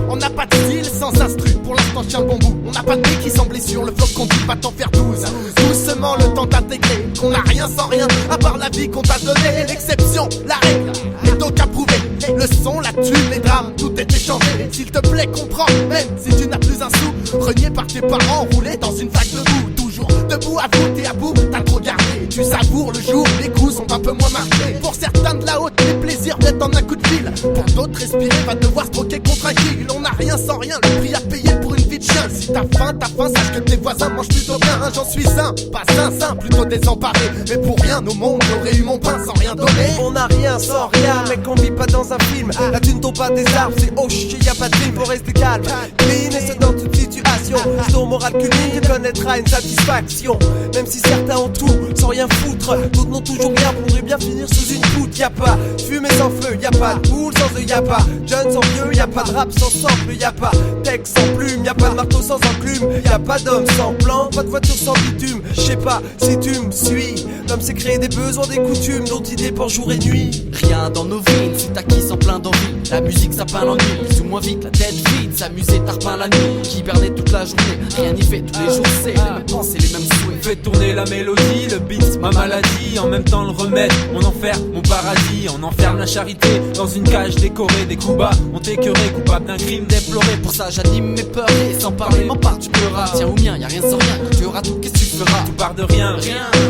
On n'a pas de style sans instru, pour l'instant tiens le bon bout. On n'a pas de nez qui semblait sur le flow qu'on dit va t'en faire 12. Doucement le temps d'intégrer qu'on n'a rien sans rien, à part la vie qu'on t'a donnée. L'exception, la règle, et donc approuvé. Le son, la thune, les drames, tout est échangé. S'il te plaît comprends, même si tu n'as plus un sou, renié par tes parents, roulé dans une vague de boue. Toujours debout, à bout, t'es à bout, t'as trop gardé. Tu savoures le jour, les coups sont un peu moins marqués. Pour certains de la haute, les plaisirs viennent en un coup de fil. Pour d'autres, respirer va devoir se troquer contre un kill. On n'a rien sans rien, le prix à payer pour une vie de chien. Si t'as faim, sache que tes voisins mangent plutôt bien. J'en suis sain, pas sain, plutôt désemparé. Mais pour rien au monde, j'aurais eu mon pain sans rien donner. On n'a rien sans rien, mec, on vit pas dans un film. La thune tombe pas des arbres, c'est oh shit, y'a pas de film, faut rester calme. Clean et c'est dans toute situation. Si ton moral culmine, tu connaîtras une satisfaction. Même si certains ont tout, sans rien foutre. D'autres n'ont toujours rien, pourraient bien finir sous une poutre. Y'a pas de fumée sans feu, y'a pas de boule sans œil, y'a pas jeune sans vieux, y'a pas de rap sans sample, y'a pas texte sans plume, y'a pas de marteau sans enclume, y'a pas d'homme sans plan, pas de voiture sans bitume. J'sais pas si tu me suis. L'homme s'est créé des besoins, des coutumes dont il dépend jour et nuit. Rien dans nos vies, c'est acquis sans plein d'envie. La musique ça peint l'ennui, plus ou moins vite la tête vide. S'amuser tard peint la nuit, qui hibernait toute la journée. Rien n'y fait tous les jours, c'est les mêmes pensées, les mêmes souhaits. Fais tourner la mélodie, le beat, ma maladie. En même temps le remède, mon enfer, mon paradis. On enferme la charité dans une cage décorée. Des coups bas, on t'écœuré, coupable d'un crime déploré. Pour ça j'anime mes peurs, et sans parler m'empare tu pleuras. Tiens ou mien, y'a rien sans rien, tu auras tout, qu'est-ce que tu feras? Tout part de rien,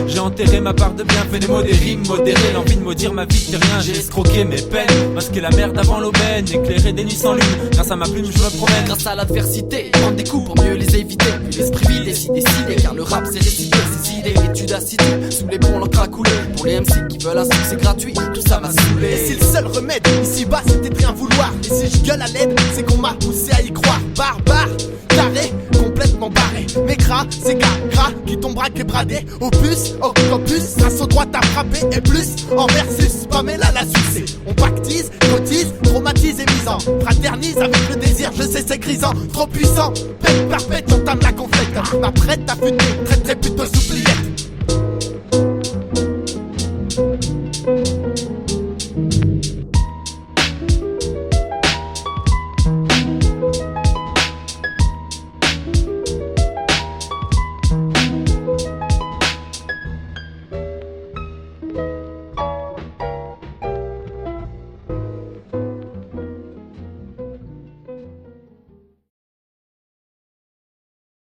j'ai enterré ma part de bien. Fais des mots, des rimes modérées, l'envie de maudire ma vie, c'est rien. J'ai escroqué mes peines, masqué la merde avant l'aubaine. Éclairé des nuits sans lune, grâce à ma plume je me promène. Grâce à l'adversité, prendre des coups pour mieux les éviter. Puis l'esprit vide et si décidé, car le rap c'est réciter ses idées. Études assidues, sous les ponts l'encre a coulé. Pour les MC qui veulent un succès gratuit, tout ça m'a saoulé. Et si le seul remède ici bas c'était de rien vouloir, et si je gueule à l'aide c'est qu'on m'a poussé à y croire. Barbare, taré, complètement barré. Mes gras, c'est gras qui ton braque est bradé. Opus, octopus, grâce au droit t'as frappé. Et plus, en versus, Pamela la succès. On pactise, cotise, traumatise et mise en fraternise avec le désir, je sais c'est grisant. Trop puissant, pète parfaite, j'entame la conflète. Ma prête à futer, très plutôt soupliette.